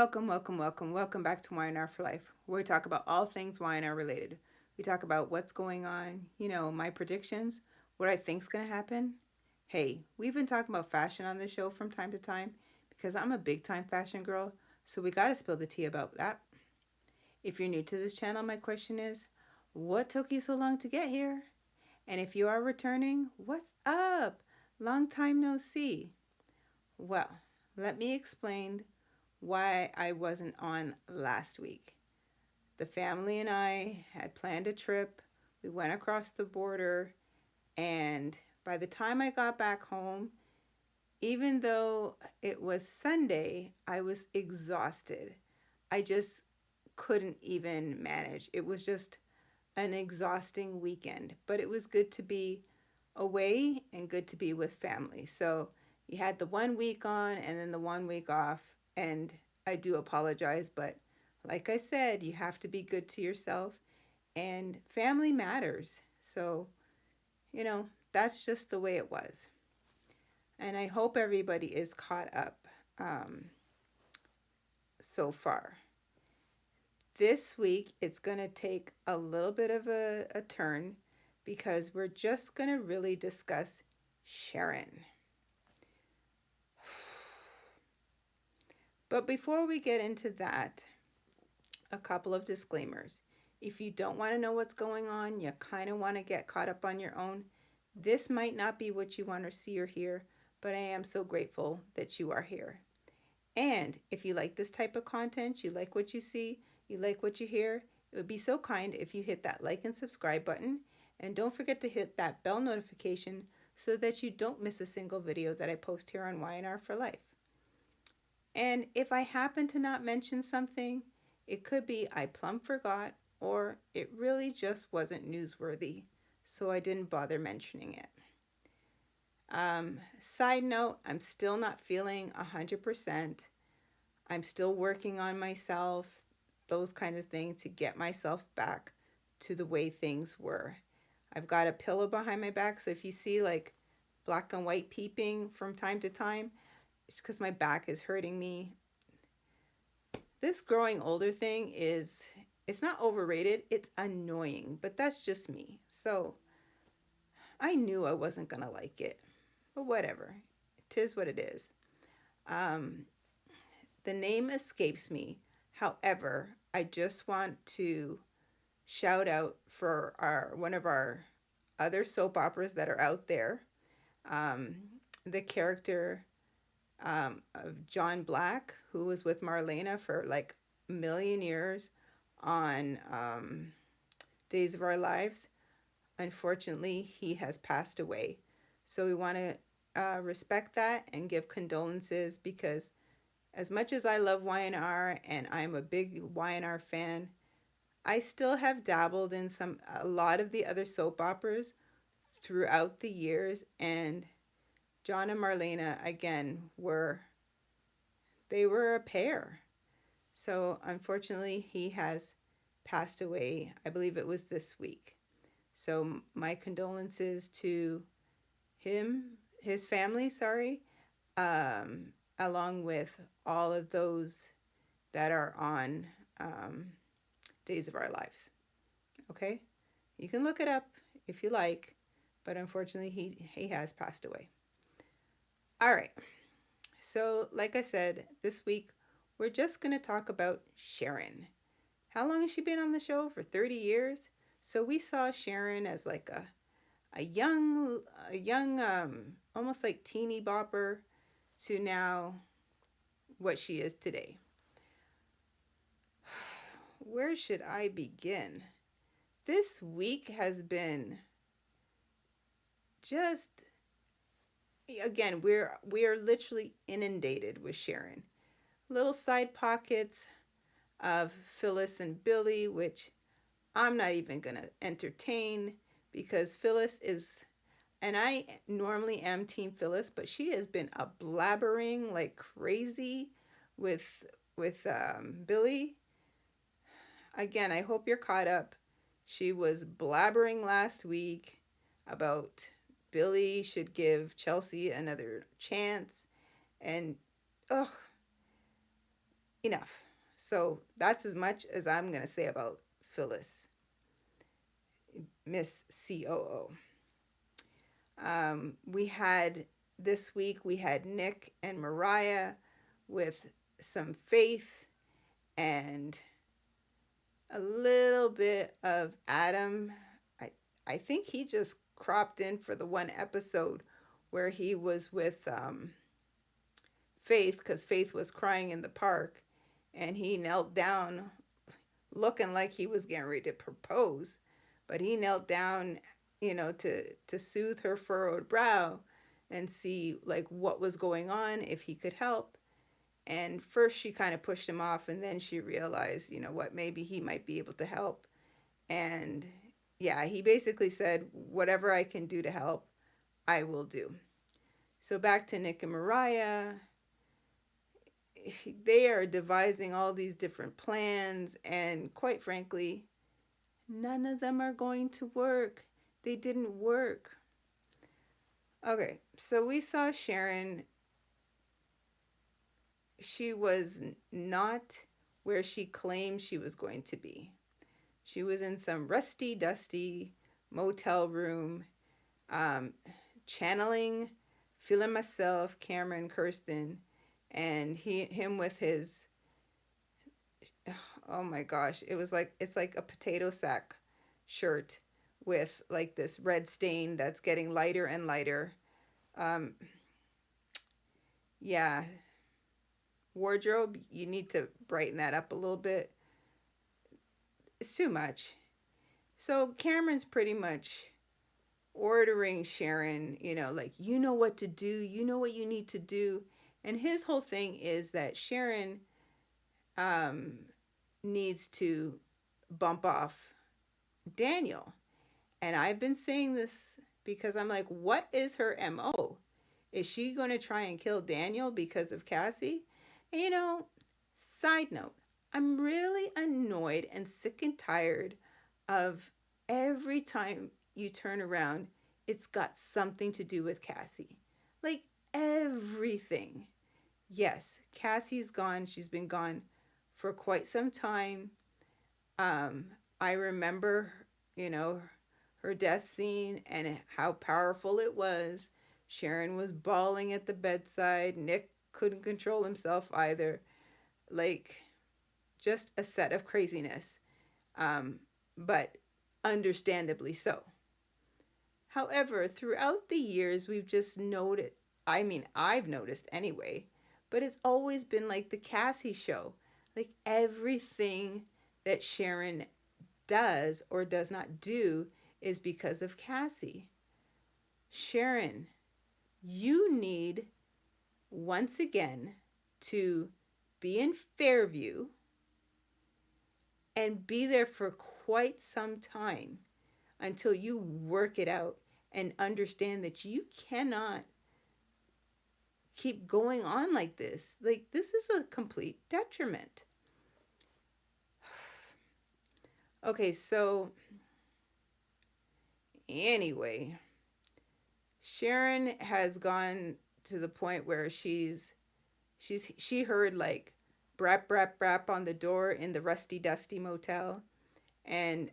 Welcome back to Y&R For Life, where we talk about all things Y&R related. We talk about what's going on, my predictions, what I think's going to happen. Hey, we've been talking about fashion on this show from time to time because I'm a big time fashion girl, so we got to spill the tea about that. If you're new to this channel, my question is, what took you so long to get here? And if you are returning, what's up? Long time no see. Well, let me explain why I wasn't on last week. The family and I had planned a trip. We went across the border, and by the time I got back home, even though it was Sunday, I was exhausted. I just couldn't even manage. It was just an exhausting weekend, but it was good to be away and good to be with family. So you had the 1 week on and then the 1 week off. And I do apologize, but like I said, you have to be good to yourself and family matters. So, you know, that's just the way it was. And I hope everybody is caught up um, so far. This week, it's going to take a little bit of a turn because we're just going to really discuss Sharon. But before we get into that, a couple of disclaimers. If you don't want to know what's going on, you kind of want to get caught up on your own, this might not be what you want to see or hear, but I am so grateful that you are here. And if you like this type of content, you like what you see, you like what you hear, it would be so kind if you hit that like and subscribe button. And don't forget to hit that bell notification so that you don't miss a single video that I post here on Y&R For Life. And if I happen to not mention something, it could be I plumb forgot or it really just wasn't newsworthy, so I didn't bother mentioning it. Side note, I'm still not feeling 100%. I'm still working on myself, those kind of things to get myself back to the way things were. I've got a pillow behind my back, so if you see like black and white peeping from time to time, it's because my back is hurting me. This growing older thing it's not overrated, it's annoying, but that's just me. So I knew I wasn't going to like it, but whatever. Tis what it is. Um, the name escapes me. However, I just want to shout out for one of our other soap operas that are out there. Um, the character of John Black, who was with Marlena for like a million years on Days of Our Lives. Unfortunately, he has passed away. So we want to respect that and give condolences because as much as I love Y&R and I'm a big Y&R fan, I still have dabbled in a lot of the other soap operas throughout the years, and John and Marlena again they were a pair. So unfortunately, he has passed away. I believe it was this week. So my condolences to his family, sorry, along with all of those that are on Days of Our Lives. Okay? You can look it up if you like, but unfortunately, he has passed away. All right. So, like I said, this week we're just going to talk about Sharon. How long has she been on the show? For 30 years. So we saw Sharon as like a young, almost like teeny bopper to now what she is today. Where should I begin? This week has been just, again, we're literally inundated with Sharon. Little side pockets of Phyllis and Billy, which I'm not even going to entertain because Phyllis is, and I normally am Team Phyllis, but she has been a blabbering like crazy with Billy. Again, I hope you're caught up. She was blabbering last week about Billy should give Chelsea another chance, and ugh, enough. So that's as much as I'm going to say about Phyllis, Miss COO. We had this week, we had Nick and Mariah with some faith and a little bit of Adam. I, I think he just cropped in for the one episode where he was with Faith because Faith was crying in the park and he knelt down looking like he was getting ready to propose, but he knelt down, to soothe her furrowed brow and see like what was going on, if he could help. And first she kind of pushed him off, and then she realized, what, maybe he might be able to help. And yeah, he basically said, whatever I can do to help, I will do. So back to Nick and Mariah. They are devising all these different plans, and quite frankly, none of them are going to work. They didn't work. Okay, so we saw Sharon. She was not where she claimed she was going to be. She was in some rusty, dusty motel room, um, channeling, feeling myself, Cameron, Kirsten, and him with his, oh my gosh, it's like a potato sack shirt with like this red stain that's getting lighter and lighter. Um, yeah, wardrobe, you need to brighten that up a little bit. It's too much. So Cameron's pretty much ordering Sharon, like, you know what to do, you know what you need to do. And his whole thing is that Sharon um, needs to bump off Daniel. And I've been saying this because I'm like, what is her MO? Is she going to try and kill Daniel because of Cassie? And side note, I'm really annoyed and sick and tired of every time you turn around, it's got something to do with Cassie. Like everything. Yes, Cassie's gone. She's been gone for quite some time. Um, I remember, you know, her death scene and how powerful it was. Sharon was bawling at the bedside. Nick couldn't control himself either. Like, just a set of craziness, um, but understandably so. However, throughout the years, we've just noted, I mean, I've noticed anyway, but it's always been like the Cassie show. Like everything that Sharon does or does not do is because of Cassie. Sharon, you need once again to be in Fairview and be there for quite some time until you work it out and understand that you cannot keep going on like this. Like, this is a complete detriment. Okay, so anyway, Sharon has gone to the point where she heard like brap brap brap on the door in the rusty dusty motel, and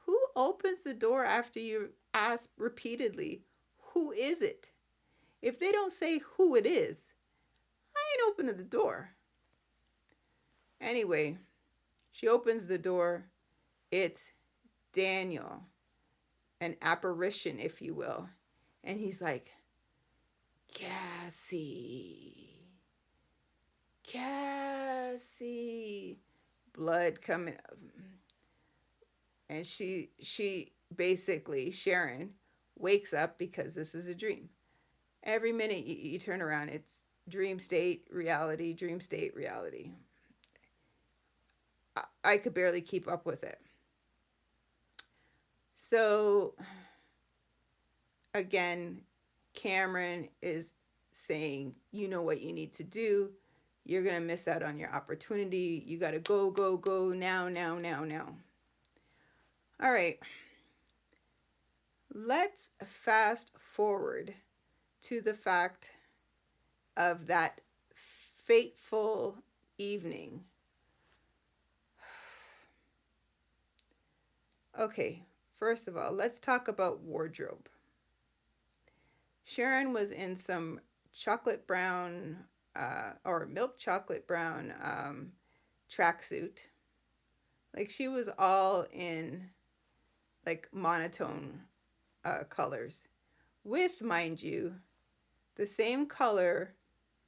who opens the door after you ask repeatedly, who is it? If they don't say who it is, I ain't opening the door. Anyway, she opens the door. It's Daniel, an apparition, if you will. And he's like, Cassie, Cassie, blood coming up. And she basically, Sharon, wakes up because this is a dream. Every minute you turn around, it's dream state, reality, dream state, reality. I could barely keep up with it. So, again, Cameron is saying, you know what you need to do. You're going to miss out on your opportunity. You got to go, go, go now, now, now, now. All right. Let's fast forward to the fact of that fateful evening. Okay, first of all, let's talk about wardrobe. Sharon was in some chocolate brown or milk chocolate brown tracksuit. Like she was all in like monotone colors. With, mind you, the same color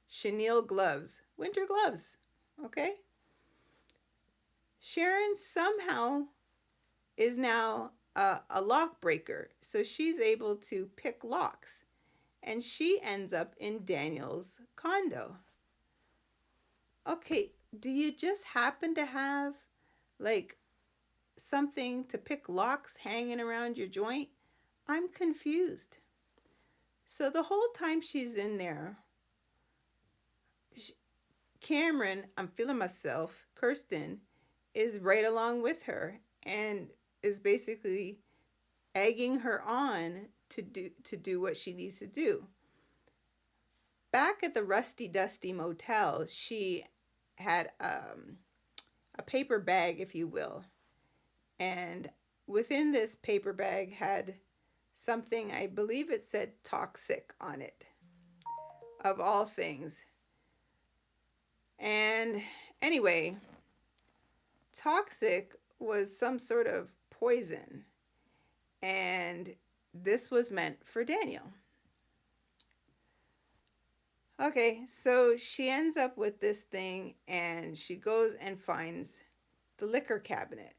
chenille gloves, winter gloves. Okay? Sharon somehow is now a lock breaker. So she's able to pick locks. And she ends up in Daniel's condo. Okay, do you just happen to have like something to pick locks hanging around your joint? I'm confused. So the whole time she's in there, Cameron, I'm feeling myself, Kirsten, is right along with her and is basically egging her on to do what she needs to do. Back at the Rusty Dusty Motel, she had a paper bag, if you will, and within this paper bag had something, I believe it said toxic on it, of all things. And anyway, toxic was some sort of poison, and this was meant for Daniel. Okay, so she ends up with this thing and she goes and finds the liquor cabinet.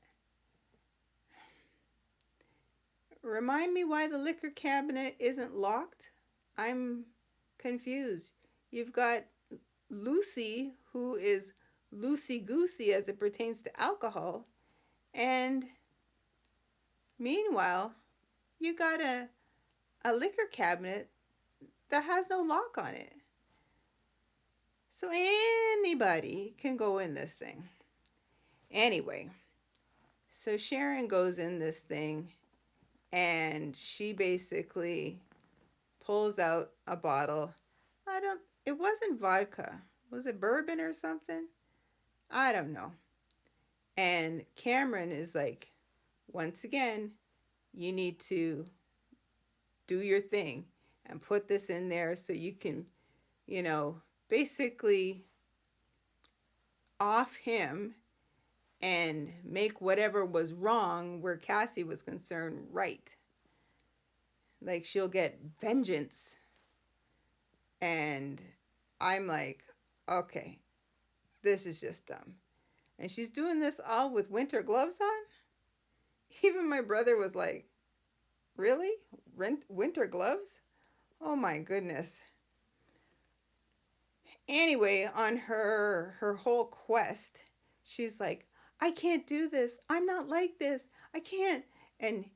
Remind me why the liquor cabinet isn't locked? I'm confused. You've got Lucy, who is loosey goosey as it pertains to alcohol, and meanwhile, you got a liquor cabinet that has no lock on it. So anybody can go in this thing. Anyway, so Sharon goes in this thing and she basically pulls out a bottle. It wasn't vodka. Was it bourbon or something? I don't know. And Cameron is like, once again, you need to do your thing and put this in there so you can, basically off him and make whatever was wrong where Cassie was concerned right. Like she'll get vengeance. And I'm like, okay, this is just dumb. And she's doing this all with winter gloves on? Even my brother was like, really? Winter gloves? Oh my goodness. Anyway, on her whole quest, she's like, I can't do this. I'm not like this. I can't. And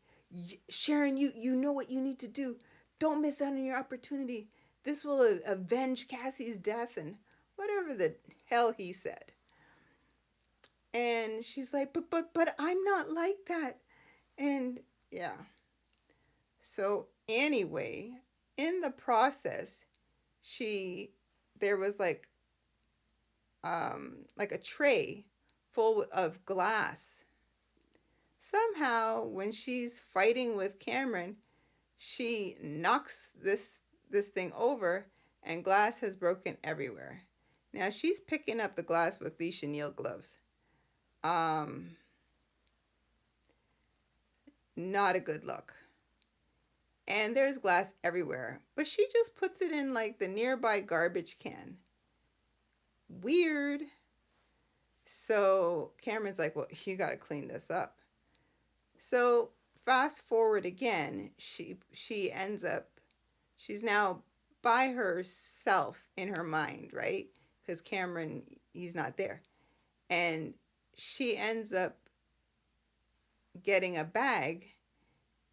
Sharon, you know what you need to do. Don't miss out on your opportunity. This will avenge Cassie's death and whatever the hell he said. And she's like, but I'm not like that. And yeah. So anyway, in the process, there was like a tray full of glass. Somehow, when she's fighting with Cameron, she knocks this thing over, and glass has broken everywhere. Now she's picking up the glass with these chenille gloves. Not a good look. And there's glass everywhere, but she just puts it in like the nearby garbage can. Weird. So Cameron's like, well, you got to clean this up. So fast forward again, she ends up, she's now by herself in her mind, right? Because Cameron, he's not there. And she ends up getting a bag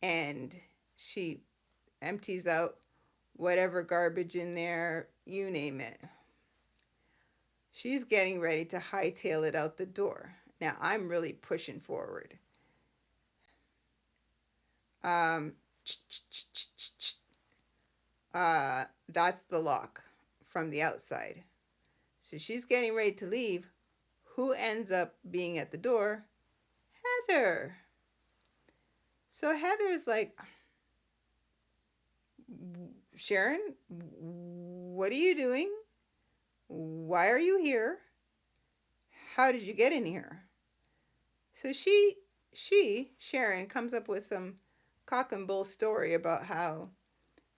and she empties out whatever garbage in there, you name it. She's getting ready to hightail it out the door. Now I'm really pushing forward. That's the lock from the outside. So she's getting ready to leave. Who ends up being at the door? Heather. So Heather's like, Sharon, what are you doing? Why are you here? How did you get in here? So Sharon, comes up with some cock and bull story about how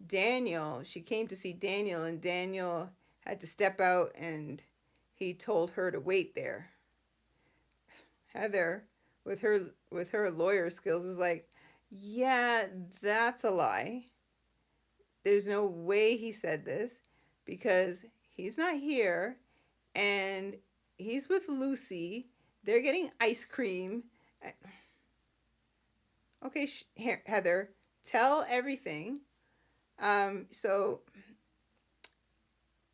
she came to see Daniel, and Daniel had to step out and he told her to wait there. Heather, with her lawyer skills, was like, yeah, that's a lie. There's no way he said this because he's not here and he's with Lucy. They're getting ice cream. Okay, Heather, tell everything. So,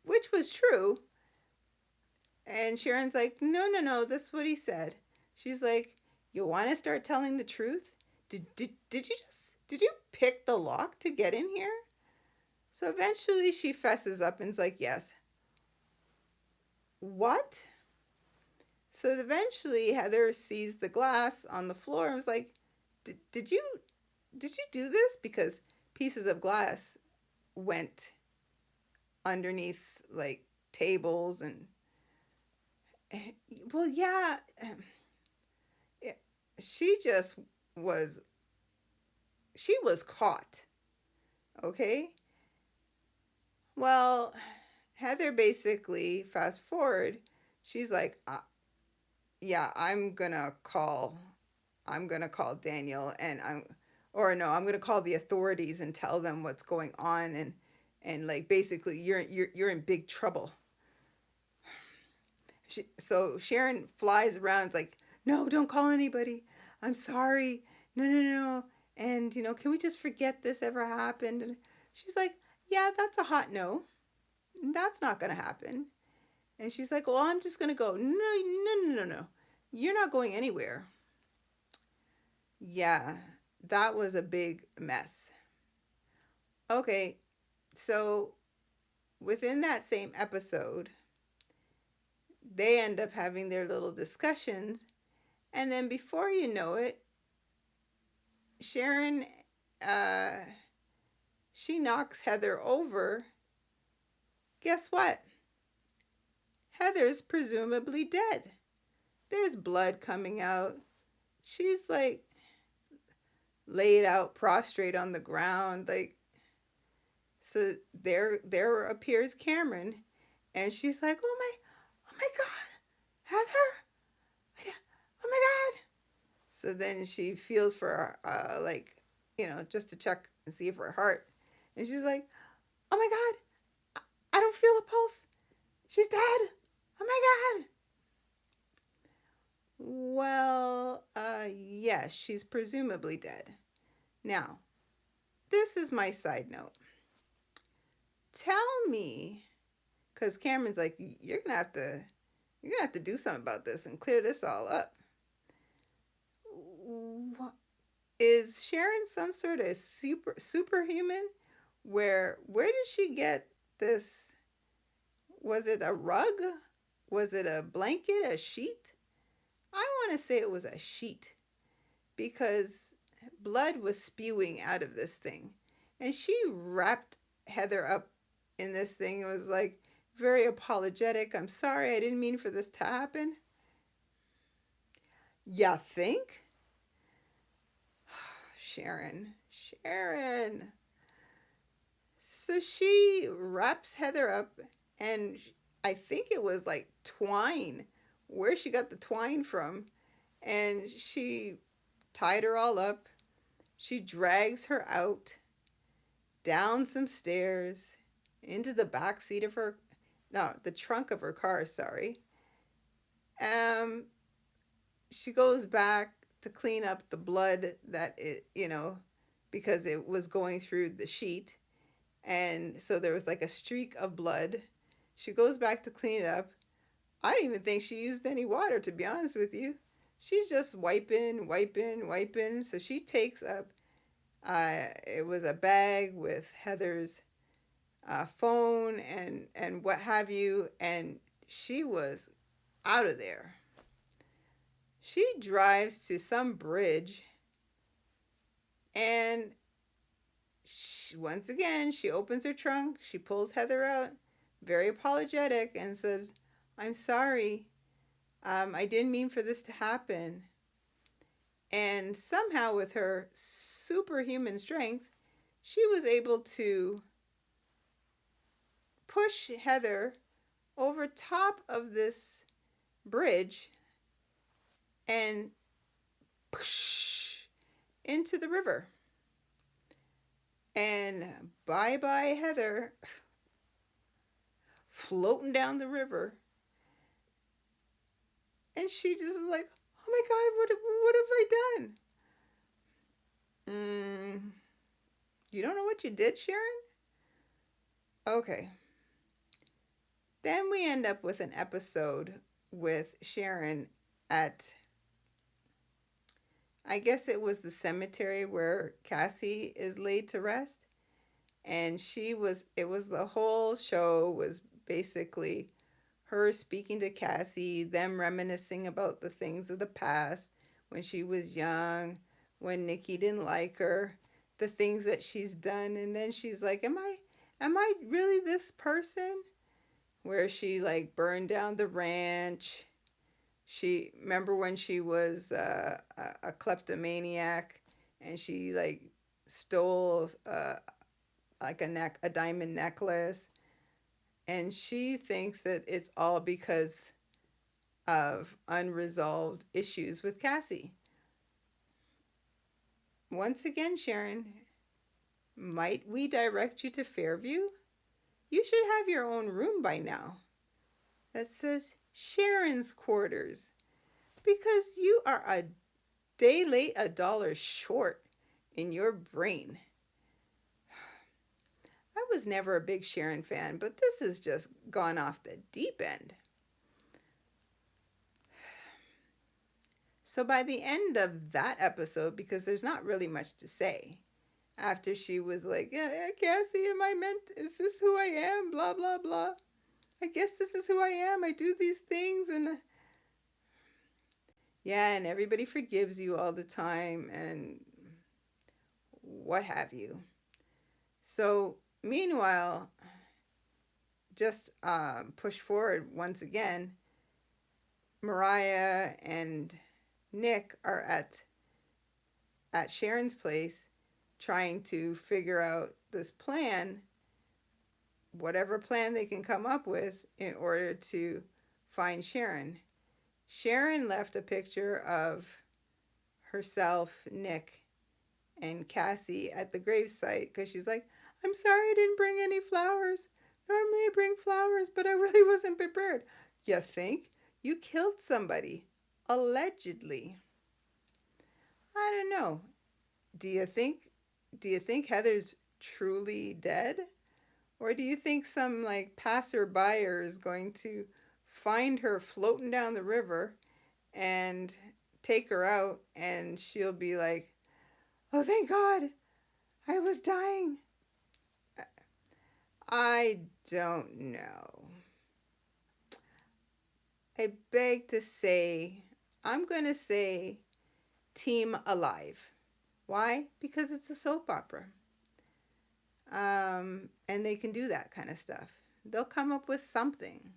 which was true. And Sharon's like, no, no, no, that's what he said. She's like, you want to start telling the truth? Did you pick the lock to get in here? So eventually she fesses up and's like, yes. What? So eventually Heather sees the glass on the floor and was like, did you do this? Because pieces of glass went underneath like tables and well, yeah, she just was she was caught. Okay? Well, Heather basically, fast forward, she's like, yeah, I'm gonna call Daniel, and I'm gonna call the authorities and tell them what's going on, and like basically you're in big trouble. So Sharon flies around, it's like, no, don't call anybody. I'm sorry. No, no, no. And can we just forget this ever happened? And she's like, yeah, that's a hot no. That's not gonna happen. And she's like, well, I'm just gonna go. No, no, no, no, no. You're not going anywhere. Yeah, that was a big mess. Okay, so within that same episode, they end up having their little discussions. And then before you know it, Sharon, uh, she knocks Heather over. Guess what? Heather's presumably dead. There's blood coming out. She's like laid out prostrate on the ground. Like, so there appears Cameron, and she's like, oh my God, Heather, oh my God. So then she feels for like, just to check and see if her heart, and she's like, oh my God, I don't feel a pulse. She's dead. Oh my God. Well, yes, she's presumably dead. Now, this is my side note. Tell me, because Cameron's like, you're gonna have to do something about this and clear this all up. Is Sharon some sort of superhuman? Where did she get this? Was it a rug? Was it a blanket? A sheet? I want to say it was a sheet because blood was spewing out of this thing, and she wrapped Heather up in this thing. It was like very apologetic. I'm sorry, I didn't mean for this to happen. Ya think? Sharon. So she wraps Heather up, and I think it was like twine. Where she got the twine from, and she tied her all up. She drags her out, down some stairs, into the back seat of her, no, the trunk of her car, sorry. Um, she goes back to clean up the blood that because it was going through the sheet. And so there was like a streak of blood. She goes back to clean it up. I don't even think she used any water, to be honest with you. She's just wiping. So she takes up, it was a bag with Heather's phone and what have you, and she was out of there. She drives to some bridge and once again, she opens her trunk, she pulls Heather out, very apologetic, and says, I'm sorry. I didn't mean for this to happen. And somehow, with her superhuman strength, she was able to push Heather over top of this bridge and push into the river. And bye bye, Heather, floating down the river. And she just is like, oh my God, what have I done? You don't know what you did, Sharon? Okay. Then we end up with an episode with Sharon at, I guess it was the cemetery where Cassie is laid to rest. And it was the whole show was basically her speaking to Cassie, them reminiscing about the things of the past when she was young, when Nikki didn't like her, the things that she's done. And then she's like, am I really this person? Where she like burned down the ranch. She remember when she was a kleptomaniac and she like stole like a diamond necklace, and she thinks that it's all because of unresolved issues with Cassie. Once again, Sharon, might we direct you to Fairview? You should have your own room by now that says Sharon's quarters, because you are a day late, a dollar short in your brain. I was never a big Sharon fan, but this has just gone off the deep end. So by the end of that episode, because there's not really much to say, after she was like, yeah, Cassie, am I meant, is this who I am? Blah, blah, blah. I guess this is who I am. I do these things and yeah, and everybody forgives you all the time and what have you. So meanwhile, just push forward once again, Mariah and Nick are at Sharon's place trying to figure out this plan, whatever plan they can come up with in order to find Sharon. Sharon left a picture of herself, Nick, and Cassie at the gravesite because she's like, I'm sorry I didn't bring any flowers. Normally I bring flowers, but I really wasn't prepared. You think? You killed somebody. Allegedly. I don't know. Do you think Heather's truly dead? Or do you think some like passerby is going to find her floating down the river and take her out and she'll be like, oh, thank God, I was dying. I don't know. I beg to say, I'm going to say Team Alive. Why? Because it's a soap opera. And they can do that kind of stuff. They'll come up with something.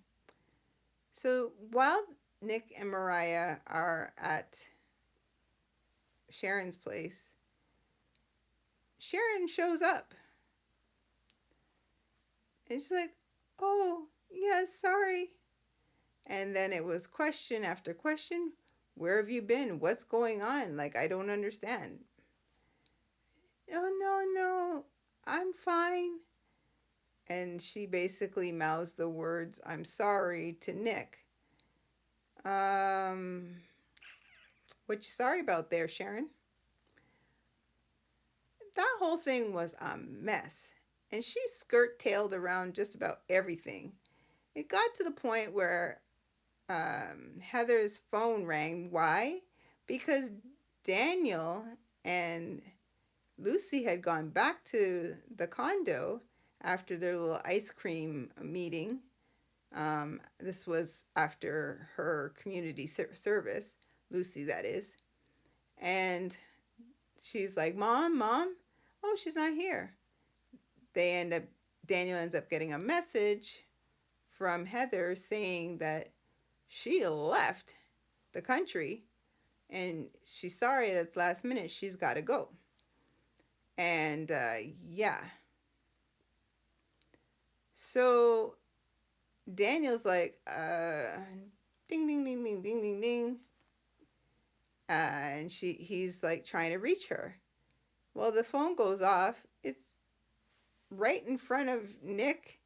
So while Nick and Mariah are at Sharon's place, Sharon shows up. And she's like, oh, yeah, sorry. And then it was question after question. Where have you been? What's going on? Like, I don't understand. Oh, no, I'm fine. And she basically mouths the words, I'm sorry, to Nick. What you sorry about there, Sharon? That whole thing was a mess. And she skirt-tailed around just about everything. It got to the point where Heather's phone rang. Why? Because Daniel and Lucy had gone back to the condo after their little ice cream meeting. This was after her community service. Lucy, that is. And she's like, Mom, Mom. Oh, she's not here. They end up, Daniel ends up getting a message from Heather saying that she left the country and she's sorry that it's last minute. She's got to go. And yeah. So Daniel's like, ding, ding, ding, ding, ding, ding, ding. And he's like trying to reach her. Well, the phone goes off. It's right in front of Nick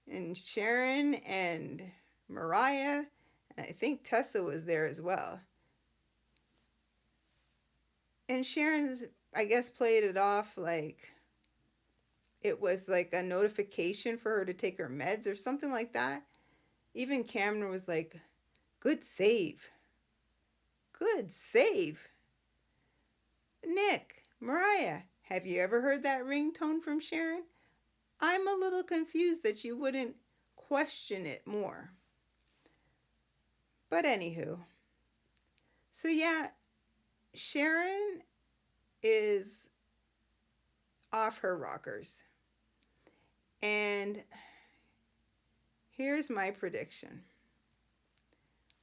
and Sharon and Mariah. And I think Tessa was there as well. And Sharon's, I guess, played it off like it was like a notification for her to take her meds or something like that. Even Cameron was like, good save. Good save. Nick, Mariah, have you ever heard that ringtone from Sharon? I'm a little confused that you wouldn't question it more. But anywho, so yeah, Sharon is off her rockers. And here's my prediction.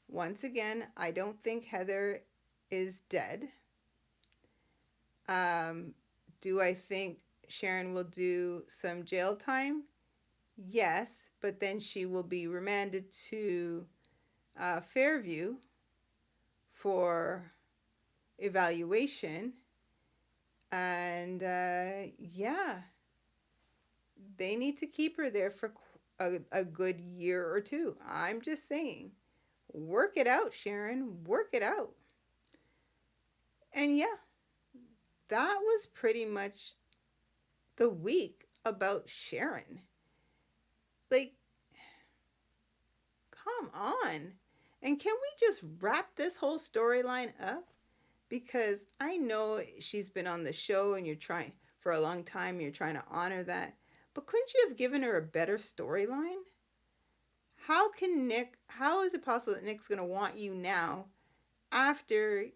Once again, I don't think Heather is dead. Do I think Sharon will do some jail time? Yes, but then she will be remanded to Fairview for evaluation. And yeah, they need to keep her there for a good year or two. I'm just saying. Work it out, Sharon. Work it out. And yeah, that was pretty much the week about Sharon. Like, come on. And can we just wrap this whole storyline up? Because I know she's been on the show and you're trying for a long time, you're trying to honor that. But couldn't you have given her a better storyline? How is it possible that Nick's going to want you now after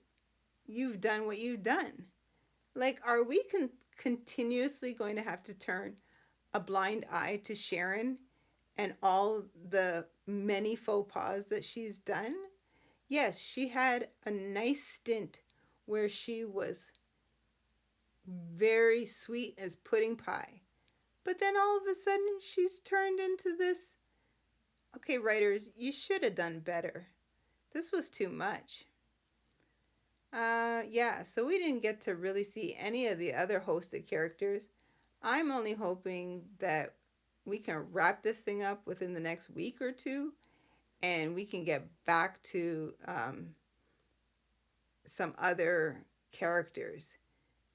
you've done what you've done? Like, are we continuously going to have to turn a blind eye to Sharon and all the many faux pas that she's done? Yes, she had a nice stint where she was very sweet as pudding pie. But then all of a sudden, she's turned into this. Okay, writers, you should have done better. This was too much. Yeah, so we didn't get to really see any of the other hosted characters. I'm only hoping that we can wrap this thing up within the next week or two and we can get back to some other characters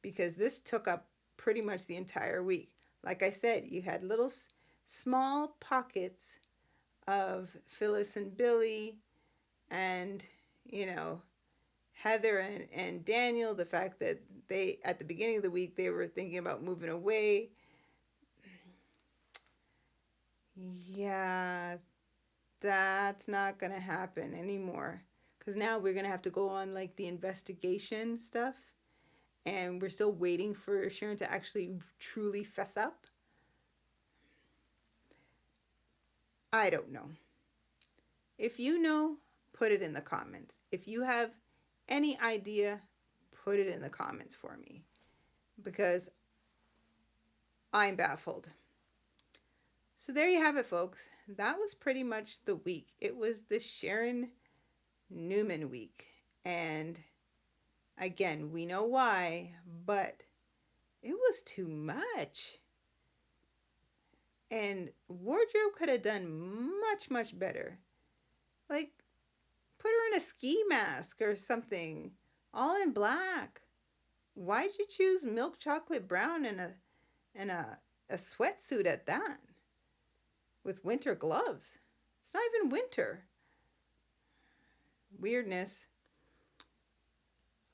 because this took up pretty much the entire week. Like I said, you had little small pockets of Phyllis and Billy and, Heather and Daniel, the fact that they, at the beginning of the week, they were thinking about moving away. Yeah, that's not going to happen anymore. Because now we're going to have to go on like the investigation stuff. And we're still waiting for Sharon to actually truly fess up. I don't know. If you know, put it in the comments. If you have any idea, put it in the comments for me. Because I'm baffled. So there you have it, folks. That was pretty much the week. It was the Sharon Newman week. And again, we know why, but it was too much. And wardrobe could have done much, much better. Like, put her in a ski mask or something, all in black. Why'd you choose milk chocolate brown and a sweatsuit at that? With winter gloves. It's not even winter. Weirdness.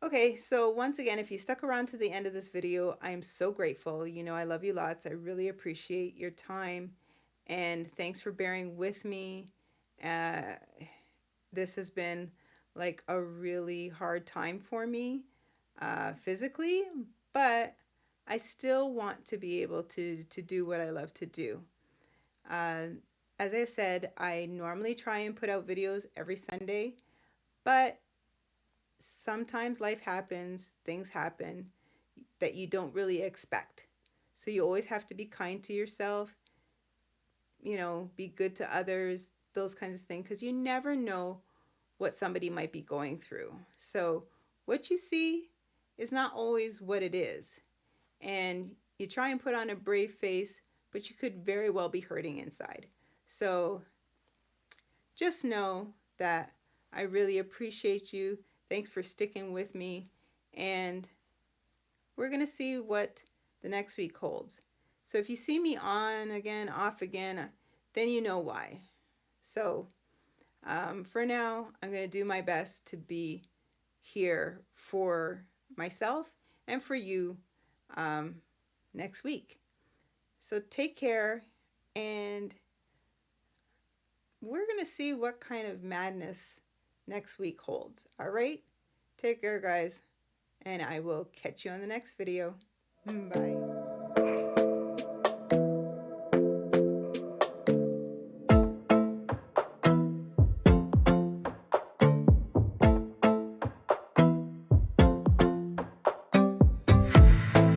Okay, so once again, if you stuck around to the end of this video, I am so grateful. I love you lots. I really appreciate your time. And thanks for bearing with me. This has been like a really hard time for me physically, but I still want to be able to do what I love to do. Uh, as I said, I normally try and put out videos every Sunday, but sometimes life happens, things happen that you don't really expect. So you always have to be kind to yourself, be good to others, those kinds of things, because you never know what somebody might be going through. So what you see is not always what it is. And you try and put on a brave face, but you could very well be hurting inside. So just know that I really appreciate you. Thanks for sticking with me. And we're going to see what the next week holds. So if you see me on again, off again, then you know why. So for now, I'm going to do my best to be here for myself and for you um, next week. So take care, and we're going to see what kind of madness next week holds. All right? Take care, guys, and I will catch you on the next video. Bye.